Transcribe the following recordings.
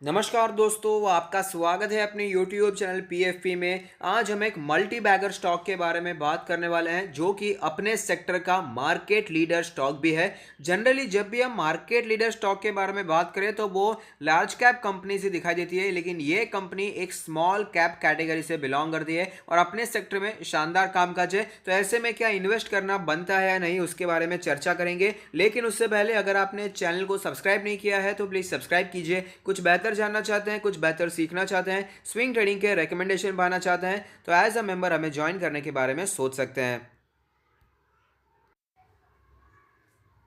नमस्कार दोस्तों, आपका स्वागत है अपने YouTube चैनल PFP में। आज हम एक मल्टी बैगर स्टॉक के बारे में बात करने वाले हैं जो कि अपने सेक्टर का मार्केट लीडर स्टॉक भी है। जनरली जब भी हम मार्केट लीडर स्टॉक के बारे में बात करें तो वो लार्ज कैप कंपनी से दिखाई देती है, लेकिन ये कंपनी एक स्मॉल कैप कैटेगरी से बिलोंग करती है और अपने सेक्टर में शानदार कामकाज है। तो ऐसे में क्या इन्वेस्ट करना बनता है या नहीं, उसके बारे में चर्चा करेंगे। लेकिन उससे पहले अगर आपने चैनल को सब्सक्राइब नहीं किया है तो प्लीज़ सब्सक्राइब कीजिए। कुछ बेहतर जानना चाहते हैं, कुछ बेहतर सीखना चाहते हैं, स्विंग ट्रेडिंग के रिकमेंडेशन पाना चाहते हैं तो एज अ मेंबर हमें ज्वाइन करने के बारे में सोच सकते हैं।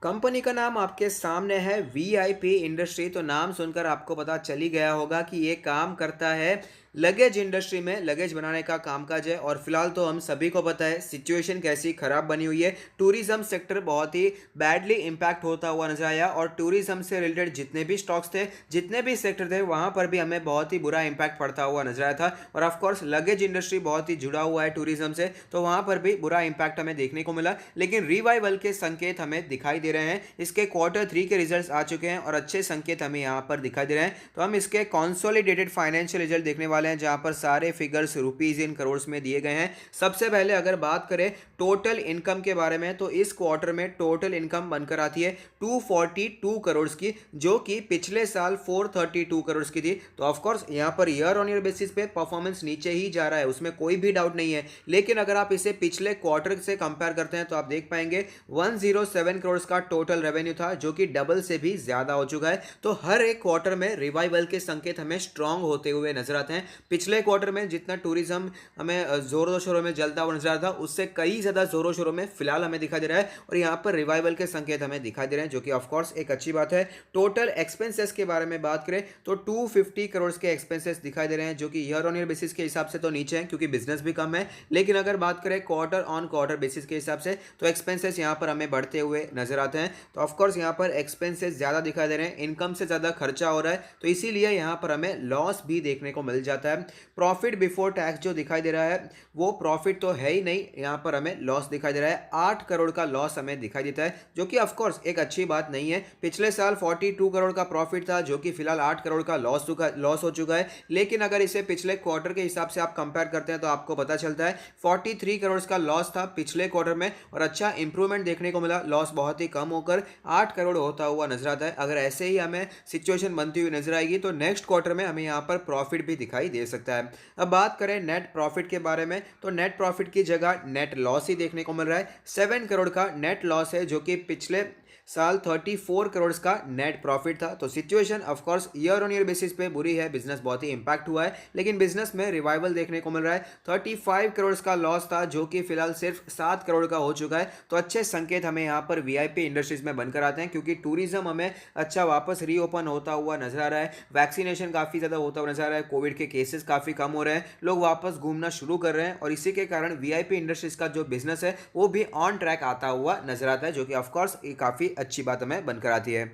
कंपनी का नाम आपके सामने है वीआईपी इंडस्ट्री। तो नाम सुनकर आपको पता चल ही गया होगा कि ये काम करता है लगेज इंडस्ट्री में, लगेज बनाने का कामकाज है। और फिलहाल तो हम सभी को पता है सिचुएशन कैसी खराब बनी हुई है। टूरिज्म सेक्टर बहुत ही बैडली इम्पैक्ट होता हुआ नजर आया और टूरिज्म से रिलेटेड जितने भी स्टॉक्स थे, जितने भी सेक्टर थे, वहां पर भी हमें बहुत ही बुरा इम्पैक्ट पड़ता हुआ नजर आया था। और ऑफकोर्स लगेज इंडस्ट्री बहुत ही जुड़ा हुआ है टूरिज्म से, तो वहां पर भी बुरा इम्पैक्ट हमें देखने को मिला। लेकिन रिवाइवल के संकेत हमें दिखाई दे रहे हैं। इसके क्वार्टर 3 के रिजल्ट्स आ चुके हैं और अच्छे संकेत हमें यहाँ पर दिखाई दे रहे हैं। तो हम इसके कॉन्सोलिडेटेड फाइनेंशियल रिजल्ट देखने वाले हैं जहां पर सारे फिगर्स रुपीज इन करोड़ में दिए गए हैं। सबसे पहले अगर बात करें टोटल इनकम के बारे में तो इस क्वार्टर में टोटल इनकम बनकर आती है 242 करोड़ की, जो कि पिछले साल 432 करोड़ की थी। तो ऑफकोर्स यहाँ per year on year basis पे परफॉर्मेंस नीचे ही जा रहा है, उसमें कोई भी डाउट नहीं है। लेकिन अगर आप इसे पिछले क्वार्टर से कंपेयर करते हैं तो आप देख पाएंगे 107 करोड़ का टोटल रेवेन्यू था, जो कि डबल से भी ज्यादा हो चुका है। तो हर एक क्वार्टर में रिवाइवल के संकेत हमें स्ट्रांग होते हुए नजर आते हैं। पिछले क्वार्टर में जितना टूरिज्म हमें जोरों शोरों में जलता हुआ नजर आता था, उससे कई ज्यादा जोरों शोरों में फिलहाल हमें दिखाई दे रहा है और यहाँ पर रिवाइवल के संकेत हमें दिखाई दे रहे हैं, जो कि ऑफकोर्स एक अच्छी बात है। टोटल एक्सपेंसेस के बारे में बात करें तो 250 करोड़ के एक्सपेंसेस दिखाई दे रहे हैं, जो कि ईयर ऑन ईयर बेसिस के हिसाब से तो नीचे है क्योंकि बिजनेस भी कम है। लेकिन अगर बात करें क्वार्टर ऑन क्वार्टर बेसिस के हिसाब से तो एक्सपेंसेस यहाँ पर हमें बढ़ते हुए नजर आते हैं। तो ऑफकोर्स यहाँ पर एक्सपेंसेस ज्यादा दिखाई दे रहे हैं, इनकम से ज्यादा खर्चा हो रहा है, तो इसीलिए यहाँ पर हमें लॉस भी देखने को मिल जाता है। प्रॉफिट बिफोर टैक्स जो दिखाई दे रहा है वो प्रॉफिट तो है ही नहीं, यहाँ पर हमें लॉस दिखाई दे रहा है। 8 करोड़ का लॉस हमें दिखाई देता है, जो कि ऑफकोर्स एक अच्छी बात नहीं है। पिछले साल 42 करोड़ का प्रॉफिट था, जो कि फिलहाल 8 करोड़ का लॉस हो चुका है। लेकिन अगर इसे पिछले क्वार्टर के हिसाब से आप कंपेयर करते हैं तो आपको पता चलता है 43 करोड़ का लॉस था पिछले क्वार्टर में और अच्छा इंप्रूवमेंट देखने को मिला। लॉस बहुत ही कम होकर 8 करोड़ होता हुआ नजर आता है। अगर ऐसे ही हमें सिचुएशन बनती हुई नजर आएगी तो नेक्स्ट क्वार्टर में हमें यहाँ पर प्रॉफिट भी दिखाई दे सकता है। अब बात करें नेट प्रॉफिट के बारे में तो नेट प्रॉफिट की जगह नेट लॉस ही देखने को मिल रहा है। 7 करोड़ का नेट लॉस है, जो कि पिछले साल 34 करोड़ का नेट प्रॉफिट था। तो situation of course year on year basis पे बुरी है, बिजनेस बहुत ही इंपैक्ट हुआ है, लेकिन बिजनेस में रिवाइवल देखने को मिल रहा है। 35 करोड़ का लॉस था, जो कि फिलहाल सिर्फ 7 करोड़ का हो चुका है। तो अच्छे संकेत हमें यहाँ पर वीआईपी इंडस्ट्रीज में बनकर आते हैं, क्योंकि टूरिज्म हमें अच्छा वापस रीओपन होता हुआ नजर आ रहा है। वैक्सीनेशन काफी ज्यादा होता हुआ नजर आ रहा है, कोविड के केसेस काफी कम हो रहे हैं, लोग वापस घूमना शुरू कर रहे हैं और इसी के कारण वीआईपी इंडस्ट्रीज का जो बिजनेस है वो भी ऑन ट्रैक आता हुआ नजर आता है, जो कि ऑफकोर्स काफी अच्छी बात हमें बनकर आती है।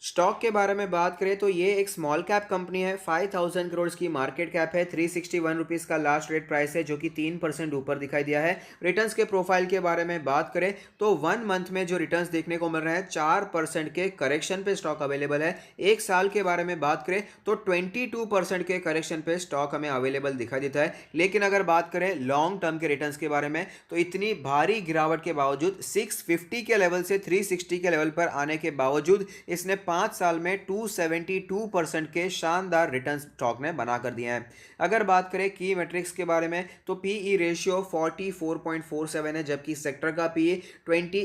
स्टॉक के बारे में बात करें तो ये एक स्मॉल कैप कंपनी है। 5000 करोड़ की मार्केट कैप है। 361 रुपीज़ का लास्ट रेट प्राइस है, जो कि 3% ऊपर दिखाई दिया है। रिटर्न्स के प्रोफाइल के बारे में बात करें तो 1 मंथ में जो रिटर्न्स देखने को मिल रहे हैं 4% के करेक्शन पे स्टॉक अवेलेबल है। एक साल के बारे में बात करें तो 22% के करेक्शन पे स्टॉक हमें अवेलेबल दिखाई देता है। लेकिन अगर बात करें लॉन्ग टर्म के रिटर्न्स के बारे में तो इतनी भारी गिरावट के बावजूद 650 के लेवल से 360 के लेवल पर आने के बावजूद इसने 5 साल में 272% के शानदार रिटर्न स्टॉक ने बना कर दिए हैं। अगर बात करें की मैट्रिक्स के बारे में तो पीई रेशियो 44.47 है, जबकि सेक्टर का पीई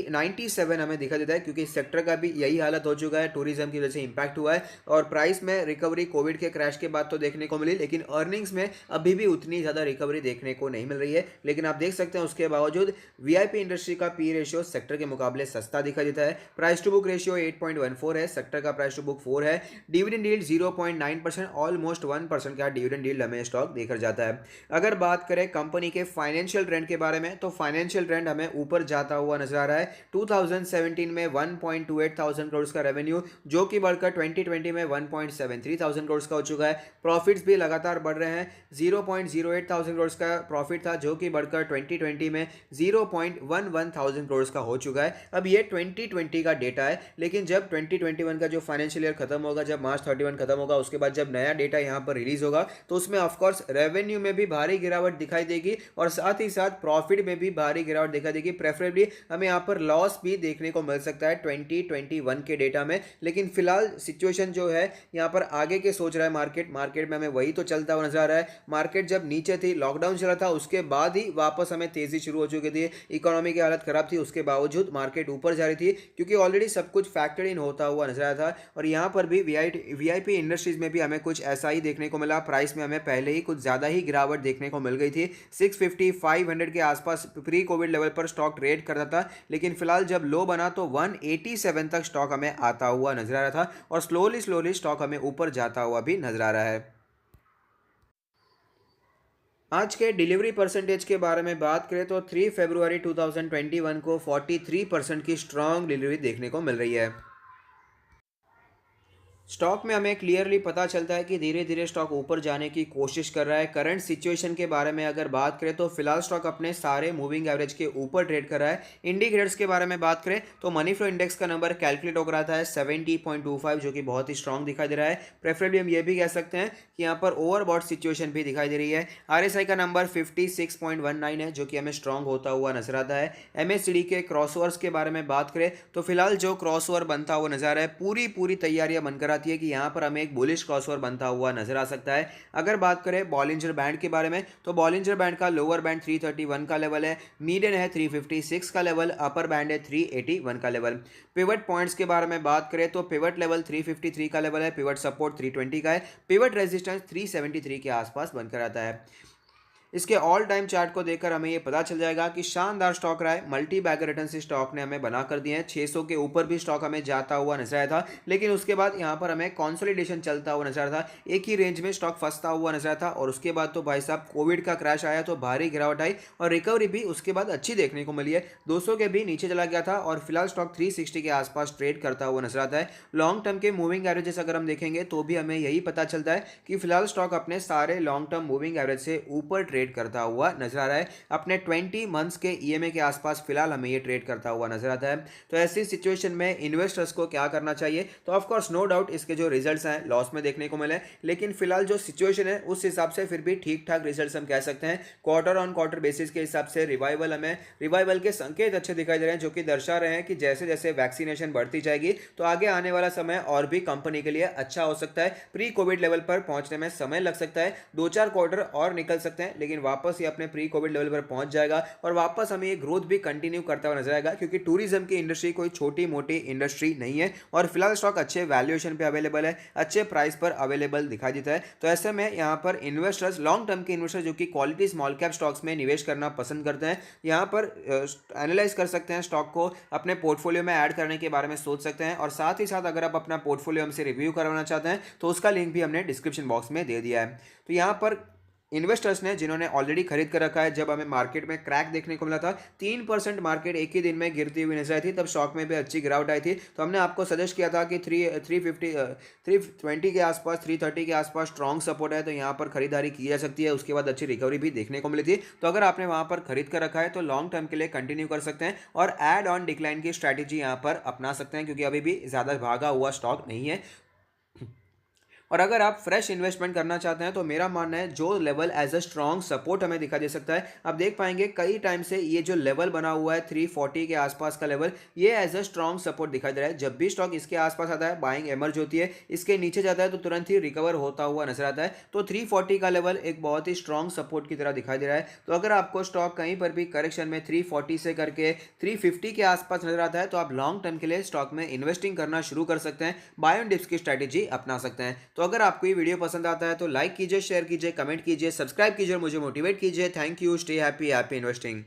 97 हमें दिखा देता है, क्योंकि सेक्टर का भी यही हालत हो चुका है, टूरिज्म की वजह से इंपैक्ट हुआ है। और प्राइस में रिकवरी कोविड के क्रैश के बाद तो देखने को मिली, लेकिन अर्निंग्स में अभी भी उतनी ज्यादा रिकवरी देखने को नहीं मिल रही है। लेकिन आप देख सकते हैं उसके बावजूद वीआईपी इंडस्ट्री का पी रेशियो सेक्टर के मुकाबले सस्ता दिखाई देता है। प्राइस टू बुक रेशियो 8.14 है, सेक्टर का प्राइस टू बुक 4 है। डिविडेंड यील्ड 0.9%, ऑलमोस्ट 1% का डिविडेंड यील्ड हमें स्टॉक देकर जाता है। अगर बात करें कंपनी के फाइनेंशियल ट्रेंड के बारे में तो फाइनेंशियल ट्रेंड हमें ऊपर जाता हुआ नजर आ रहा है। 2017 में 1.28 थाउजेंड करोड़ का रेवेन्यू, जो कि बढ़कर 2020 में 1.73 थाउजेंड करोड़ का हो चुका है। प्रॉफिट्स भी लगातार बढ़ रहे हैं। 0.08 थाउजेंड करोड़ का प्रॉफिट था, जो कि बढ़कर 2020 में 0.11 थाउजेंड करोड़ का हो चुका है। अब ये 2020 का डेटा है, लेकिन जब 2021 का का जो फाइनेंशियल ईयर खत्म होगा, जब मार्च 31 खत्म होगा, उसके बाद जब नया डेटा यहाँ पर रिलीज होगा तो उसमें ऑफकोर्स रेवेन्यू में भी भारी गिरावट दिखाई देगी और साथ ही साथ प्रॉफिट में भी भारी गिरावट दिखाई देगी। प्रेफरेबली हमें यहाँ पर लॉस भी देखने को मिल सकता है 2021 के डेटा में। लेकिन फिलहाल सिचुएशन जो है यहाँ पर आगे के सोच रहा है मार्केट में हमें वही तो चलता हुआ नजर आ रहा है। मार्केट जब नीचे थी, लॉकडाउन चला था, उसके बाद ही वापस हमें तेजी शुरू हो चुकी थी। इकोनॉमी की हालत खराब थी, उसके बावजूद मार्केट ऊपर जा रही थी क्योंकि ऑलरेडी सब कुछ फैक्टर इन होता हुआ नजर आया था। और यहाँ पर भी वीआईपी इंडस्ट्रीज में भी हमें कुछ ऐसा ही देखने को मिला। प्राइस में हमें पहले ही कुछ ज़्यादा ही गिरावट देखने को मिल गई थी। 650 500 के आसपास प्री कोविड लेवल पर स्टॉक ट्रेड करता था, लेकिन फिलहाल जब लो बना तो 187 तक स्टॉक हमें आता हुआ नजर आ रहा था और स्लोली स्टॉक हमें ऊपर जाता हुआ भी नजर आ रहा है। आज के डिलीवरी परसेंटेज के बारे में बात करें तो 3 फरवरी 2021 को 43% की स्ट्रांग डिलीवरी देखने को मिल रही है। स्टॉक में हमें क्लियरली पता चलता है कि धीरे धीरे स्टॉक ऊपर जाने की कोशिश कर रहा है। करंट सिचुएशन के बारे में अगर बात करें तो फिलहाल स्टॉक अपने सारे मूविंग एवरेज के ऊपर ट्रेड कर रहा है। इंडिकेटर्स के बारे में बात करें तो मनी फ्लो इंडेक्स का नंबर कैलकुलेट हो रहा था 70.25, जो कि बहुत ही स्ट्रांग दिखाई दे रहा है। प्रेफरेबली हम ये भी कह सकते हैं कि यहाँ पर ओवरबॉट सिचुएशन भी दिखाई दे रही है। आरएसआई का नंबर 56.19 है, जो कि हमें स्ट्रांग होता हुआ नजर आता है। एमएससीडी के क्रॉसओवर्स के बारे में बात करें तो फिलहाल जो क्रॉसओवर बनता हुआ नजर आ रहा है, पूरी तैयारियां बनकर आती है कि यहाँ पर हमें एक बुलिश क्रॉसओवर बनता हुआ नजर आ सकता है। अगर बात करें बॉलिंजर बैंड के बारे में तो बॉलिंजर बैंड का लोअर बैंड 331 का लेवल है, मीडियन है 356 का लेवल, अपर बैंड है 381 का लेवल। पिवट पॉइंट्स के बारे में बात करें तो पिवट लेवल 353 का लेवल है, पिवट सपोर्ट 320 का है, पिवट रेजिस्टेंस 373 के आसपास बनकर आता है। इसके ऑल टाइम चार्ट को देखकर हमें ये पता चल जाएगा कि शानदार स्टॉक रहा है। मल्टी बैगर रिटर्न से स्टॉक ने हमें बना कर दिए हैं। 600 के ऊपर भी स्टॉक हमें जाता हुआ नजर आया था, लेकिन उसके बाद यहाँ पर हमें कंसोलिडेशन चलता हुआ नजर आया था। एक ही रेंज में स्टॉक फंसता हुआ नजर आया था और उसके बाद तो भाई साहब कोविड का क्रैश आया तो भारी गिरावट आई और रिकवरी भी उसके बाद अच्छी देखने को मिली है। 200 के भी नीचे चला गया था और फिलहाल स्टॉक 360 के आसपास ट्रेड करता हुआ नजर आता है। लॉन्ग टर्म के मूविंग एवरेजेस अगर हम देखेंगे तो भी हमें यही पता चलता है कि फिलहाल स्टॉक अपने सारे लॉन्ग टर्म मूविंग एवरेज से ऊपर ट्रेड करता हुआ नजर आ रहा है। अपने 20 मंथ्स के ईएमए के आसपास फिलहाल हमें ये ट्रेड करता हुआ नजर आता है। तो ऐसी सिचुएशन में इन्वेस्टर्स को क्या करना चाहिए? तो ऑफ कोर्स नो डाउट इसके जो रिजल्ट्स हैं लॉस में देखने को मिले, लेकिन फिलहाल जो सिचुएशन है उस हिसाब से फिर भी ठीक ठाक रिजल्ट्स हम कह सकते हैं। क्वार्टर ऑन क्वार्टर बेसिस के हिसाब से रिवाइवल के संकेत अच्छे दिखाई दे रहे हैं, जो कि दर्शा रहे हैं कि जैसे जैसे वैक्सीनेशन बढ़ती जाएगी तो आगे आने वाला समय और भी कंपनी के लिए अच्छा हो सकता है। प्री कोविड लेवल पर पहुंचने में समय लग सकता है, 2-4 क्वार्टर और निकल सकते हैं, लेकिन वापस ये अपने प्री कोविड लेवल पर पहुंच जाएगा और वापस हमें ये ग्रोथ भी कंटिन्यू करता हुआ नजर आएगा, क्योंकि टूरिज्म की इंडस्ट्री कोई छोटी मोटी इंडस्ट्री नहीं है और फिलहाल स्टॉक अच्छे वैल्यूएशन पे अवेलेबल है, अच्छे प्राइस पर अवेलेबल दिखाई देता है। तो ऐसे में यहाँ पर इन्वेस्टर्स, लॉन्ग टर्म के इन्वेस्टर्स जो कि क्वालिटी स्मॉल कैप स्टॉक्स में निवेश करना पसंद करते हैं, यहाँ पर एनालाइज कर सकते हैं, स्टॉक को अपने पोर्टफोलियो में ऐड करने के बारे में सोच सकते हैं। और साथ ही साथ अगर आप अपना पोर्टफोलियो हमसे रिव्यू करवाना चाहते हैं तो उसका लिंक भी हमने डिस्क्रिप्शन बॉक्स में दे दिया है। तो यहाँ पर इन्वेस्टर्स ने जिन्होंने ऑलरेडी खरीद कर रखा है, जब हमें मार्केट में क्रैक देखने को मिला था, 3% मार्केट एक ही दिन में गिरती हुई नजर आई थी, तब स्टॉक में भी अच्छी गिरावट आई थी। तो हमने आपको सजेस्ट किया था कि 320 के आसपास, 330 के आसपास स्ट्रॉन्ग सपोर्ट है, तो यहाँ पर खरीदारी की जा सकती है। उसके बाद अच्छी रिकवरी भी देखने को मिली थी। तो अगर आपने वहाँ पर खरीद कर रखा है तो लॉन्ग टर्म के लिए कंटिन्यू कर सकते हैं और एड ऑन डिक्लाइन की स्ट्रैटेजी यहाँ पर अपना सकते हैं, क्योंकि अभी भी ज़्यादा भागा हुआ स्टॉक नहीं है। और अगर आप फ्रेश इन्वेस्टमेंट करना चाहते हैं तो मेरा मानना है जो level as a strong support हमें दिखा दे सकता है। आप देख पाएंगे कई टाइम से ये जो लेवल बना हुआ है 340 के आसपास का लेवल, ये एज अ स्ट्रॉन्ग सपोर्ट दिखाई दे रहा है। जब भी स्टॉक इसके आसपास आता है बाइंग एमर्ज होती है, इसके नीचे जाता है तो तुरंत ही रिकवर होता हुआ नजर आता है। तो 340 का लेवल एक बहुत ही स्ट्रॉन्ग सपोर्ट की तरह दिखाई दे रहा है। तो अगर आपको स्टॉक कहीं पर भी करेक्शन में 340 से करके 350 के आसपास नजर आता है तो आप लॉन्ग टर्म के लिए स्टॉक में इन्वेस्टिंग करना शुरू कर सकते हैं, बाय ऑन डिप्स की स्ट्रैटेजी अपना सकते हैं। तो अगर आपको ये वीडियो पसंद आता है तो लाइक कीजिए, शेयर कीजिए, कमेंट कीजिए, सब्सक्राइब कीजिए और मुझे मोटिवेट कीजिए। Thank you, stay happy, happy investing.